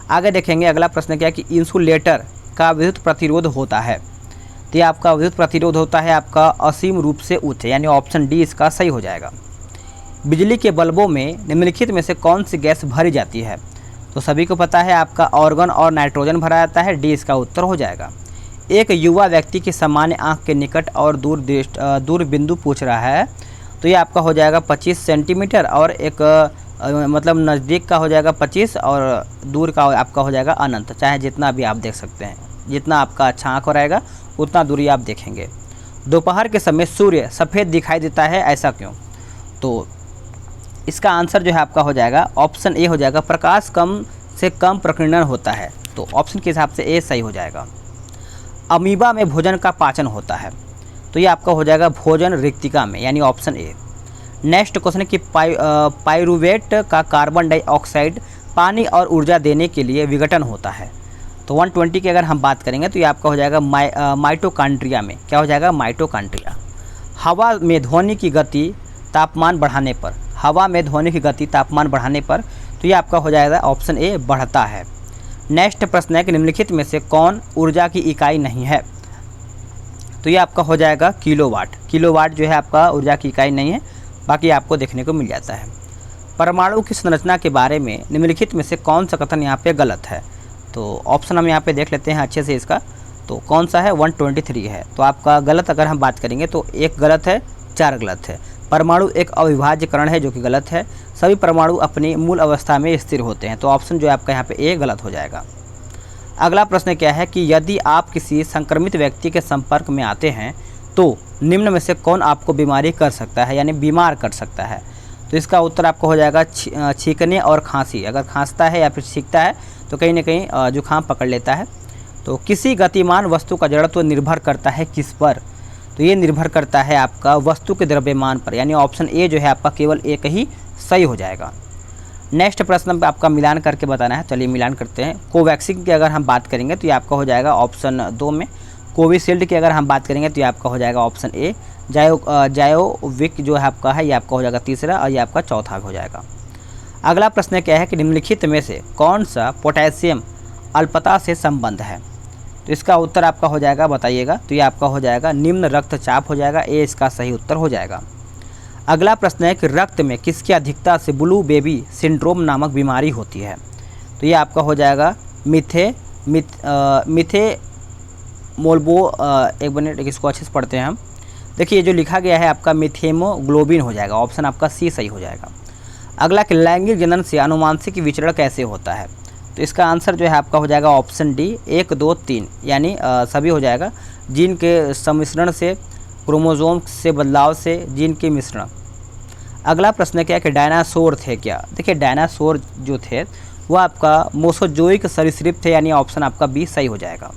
आगे देखेंगे अगला प्रश्न क्या है कि इंसुलेटर का विद्युत प्रतिरोध होता है। तो ये आपका विद्युत प्रतिरोध होता है आपका असीम रूप से उच्च, यानी ऑप्शन डी इसका सही हो जाएगा। बिजली के बल्बों में निम्नलिखित में से कौन सी गैस भरी जाती है। तो सभी को पता है आपका ऑर्गन और नाइट्रोजन भरा जाता है, डी इसका उत्तर हो जाएगा। एक युवा व्यक्ति की सामान्य आँख के निकट और दूर बिंदु पूछ रहा है, तो ये आपका हो जाएगा 25 सेंटीमीटर और एक मतलब नज़दीक का हो जाएगा 25 और दूर का आपका हो जाएगा अनंत। चाहे जितना भी आप देख सकते हैं, जितना आपका अच्छा आँख रहेगा उतना दूरी आप देखेंगे। दोपहर के समय सूर्य सफ़ेद दिखाई देता है, ऐसा क्यों। तो इसका आंसर जो है आपका हो जाएगा ऑप्शन ए हो जाएगा, प्रकाश कम से कम प्रकीर्णन होता है। तो ऑप्शन के हिसाब से ए सही हो जाएगा। अमीबा में भोजन का पाचन होता है, तो ये आपका हो जाएगा भोजन रिक्तिका में, यानी ऑप्शन ए। नेक्स्ट क्वेश्चन है कि पाइरूवेट का कार्बन डाइऑक्साइड पानी और ऊर्जा देने के लिए विघटन होता है। तो 120 की अगर हम बात करेंगे तो ये आपका हो जाएगा माइटोकॉन्ड्रिया में। क्या हो जाएगा, माइटोकॉन्ड्रिया। हवा में ध्वनि की गति तापमान बढ़ाने पर, हवा में ध्वनि की गति तापमान बढ़ाने पर, तो ये आपका हो जाएगा ऑप्शन ए बढ़ता है। नेक्स्ट प्रश्न है कि निम्नलिखित में से कौन ऊर्जा की इकाई नहीं है। तो ये आपका हो जाएगा किलोवाट। किलोवाट जो है आपका ऊर्जा की इकाई नहीं है, बाकी आपको देखने को मिल जाता है। परमाणु की संरचना के बारे में निम्नलिखित में से कौन सा कथन यहाँ पे गलत है। तो ऑप्शन हम यहाँ पे देख लेते हैं अच्छे से इसका। तो कौन सा है, 123 है। तो आपका गलत अगर हम बात करेंगे तो एक गलत है, 4 गलत है। परमाणु एक अविभाज्य कण है, जो कि गलत है। सभी परमाणु अपनी मूल अवस्था में स्थिर होते हैं। तो ऑप्शन जो है आपका यहाँ पे ए गलत हो जाएगा। अगला प्रश्न क्या है कि यदि आप किसी संक्रमित व्यक्ति के संपर्क में आते हैं तो निम्न में से कौन आपको बीमारी कर सकता है, यानी बीमार कर सकता है। तो इसका उत्तर आपको हो जाएगा छींकने और खांसी। अगर खांसता है या फिर छींकता है तो कहीं ना कहीं जुकाम पकड़ लेता है। तो किसी गतिमान वस्तु का जड़त्व निर्भर करता है किस पर। तो ये निर्भर करता है आपका वस्तु के द्रव्यमान पर, यानी ऑप्शन ए जो है आपका केवल एक ही सही हो जाएगा। नेक्स्ट प्रश्न पे आपका मिलान करके बताना है। चलिए मिलान करते हैं। कोवैक्सीन की अगर हम बात करेंगे तो ये आपका हो जाएगा ऑप्शन 2 में। कोविशील्ड की अगर हम बात करेंगे तो ये आपका हो जाएगा ऑप्शन ए। जायोविक जो है आपका है, ये आपका हो जाएगा तीसरा और ये आपका चौथा हो जाएगा। अगला प्रश्न क्या है कि निम्नलिखित में से कौन सा पोटेशियम अल्पता से संबंध है। तो इसका उत्तर आपका हो जाएगा, बताइएगा। तो ये आपका हो जाएगा निम्न रक्तचाप हो जाएगा, ए इसका सही उत्तर हो जाएगा। अगला प्रश्न है कि रक्त में किसकी अधिकता से ब्लू बेबी सिंड्रोम नामक बीमारी होती है। तो ये आपका हो जाएगा मिथेमोल्बो एक मिनट इसको अच्छे से पढ़ते हैं हम। देखिए जो लिखा गया है आपका मिथेमोग्लोबिन हो जाएगा, ऑप्शन आपका सी सही हो जाएगा। अगला कि लैंगिक जनन से अनुवांशिक विचरण कैसे होता है। तो इसका आंसर जो है आपका हो जाएगा ऑप्शन डी 1, 2, 3, यानी सभी हो जाएगा। जीन के सम्मिश्रण से, क्रोमोसोम से बदलाव से, जीन के मिश्रण। अगला प्रश्न क्या है कि डायनासोर थे क्या। देखिए डायनासोर जो थे वो आपका मोसोजोइक सरीसृप थे, यानी ऑप्शन आपका बी सही हो जाएगा।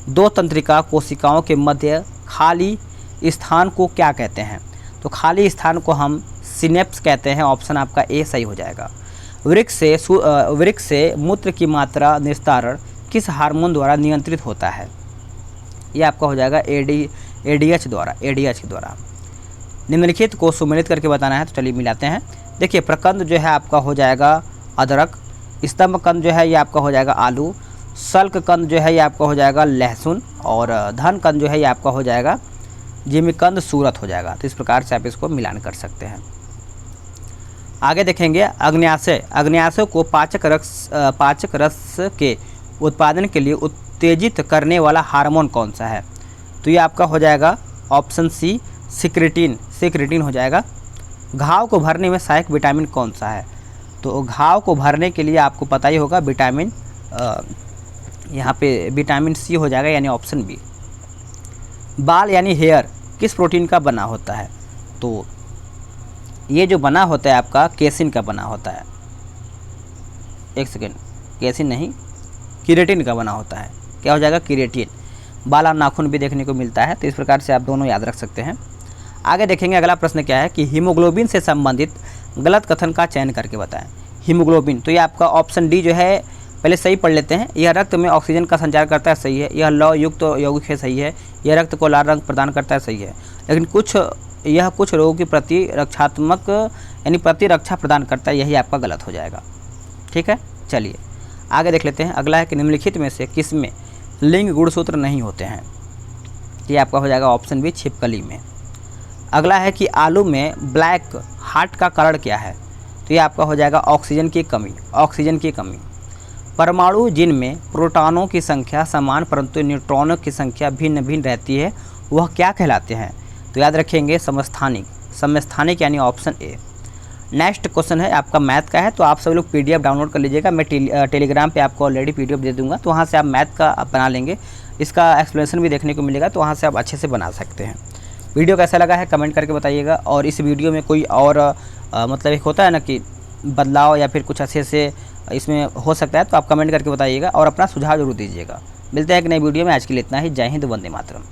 2 तंत्रिका कोशिकाओं के मध्य खाली स्थान को क्या कहते हैं। तो खाली स्थान को हम सिनेप्स कहते हैं, ऑप्शन आपका ए सही हो जाएगा। वृक्क से मूत्र की मात्रा निस्तारण किस हार्मोन द्वारा नियंत्रित होता है। ये आपका हो जाएगा एडीएच के द्वारा। निम्नलिखित को सुमेलित करके बताना है। तो चलिए मिलाते हैं। देखिए प्रकंद जो है आपका हो जाएगा अदरक, स्तंभ कंद जो है ये आपका हो जाएगा आलू, सल्क कंद जो है ये आपका हो जाएगा लहसुन, और धन कंद जो है ये आपका हो जाएगा जिमीकंद सूरत हो जाएगा। तो इस प्रकार से आप इसको मिलान कर सकते हैं। आगे देखेंगे अग्न्याशय को पाचक रस के उत्पादन के लिए उत्तेजित करने वाला हार्मोन कौन सा है। तो ये आपका हो जाएगा ऑप्शन सी सिक्रिटिन हो जाएगा। घाव को भरने में सहायक विटामिन कौन सा है। तो घाव को भरने के लिए आपको पता ही होगा विटामिन, यहाँ पे विटामिन सी हो जाएगा, यानी ऑप्शन बी। बाल यानी हेयर किस प्रोटीन का बना होता है। तो ये जो बना होता है आपका केसिन का बना होता है। एक सेकेंड, केसिन नहीं, केराटिन का बना होता है। क्या हो जाएगा, केराटिन। बाल और नाखून भी देखने को मिलता है। तो इस प्रकार से आप दोनों याद रख सकते हैं। आगे देखेंगे अगला प्रश्न क्या है कि हीमोग्लोबिन से संबंधित गलत कथन का चयन करके बताएं। हीमोग्लोबिन, तो ये आपका ऑप्शन डी जो है पहले सही पढ़ लेते हैं। यह रक्त में ऑक्सीजन का संचार करता है, सही है। यह लौह युक्त यौगिक है, सही है। यह रक्त को लाल रंग प्रदान करता है, सही है। लेकिन कुछ रोगों की प्रतिरक्षात्मक यानी प्रतिरक्षा प्रदान करता है, यही आपका गलत हो जाएगा। ठीक है, चलिए आगे देख लेते हैं। अगला है कि निम्नलिखित में से किसमें लिंग गुणसूत्र नहीं होते हैं? ये आपका हो जाएगा ऑप्शन बी, छिपकली में। अगला है कि आलू में ब्लैक हार्ट का कारण क्या है? तो ये आपका हो जाएगा ऑक्सीजन की कमी, ऑक्सीजन की कमी। परमाणु जिनमें प्रोटॉनों की संख्या समान परंतु न्यूट्रॉनों की संख्या भिन्न भिन्न रहती है, वह क्या कहलाते हैं? तो याद रखेंगे समस्थानिक, समस्थानिक यानी ऑप्शन ए। नेक्स्ट क्वेश्चन है आपका मैथ का है, तो आप सभी लोग पीडीएफ डाउनलोड कर लीजिएगा। मैं टेलीग्राम पे आपको ऑलरेडी पीडीएफ दे दूंगा, तो वहाँ से आप मैथ का आप बना लेंगे। इसका एक्सप्लेनेशन भी देखने को मिलेगा, तो वहाँ से आप अच्छे से बना सकते हैं। वीडियो कैसा लगा है कमेंट करके बताइएगा। और इस वीडियो में कोई और मतलब एक होता है ना कि बदलाव या फिर कुछ अच्छे से इसमें हो सकता है, तो आप कमेंट करके बताइएगा और अपना सुझाव जरूर दीजिएगा। मिलते हैं एक नई वीडियो में, आज के लिए इतना ही। जय हिंद, वंदे मातरम।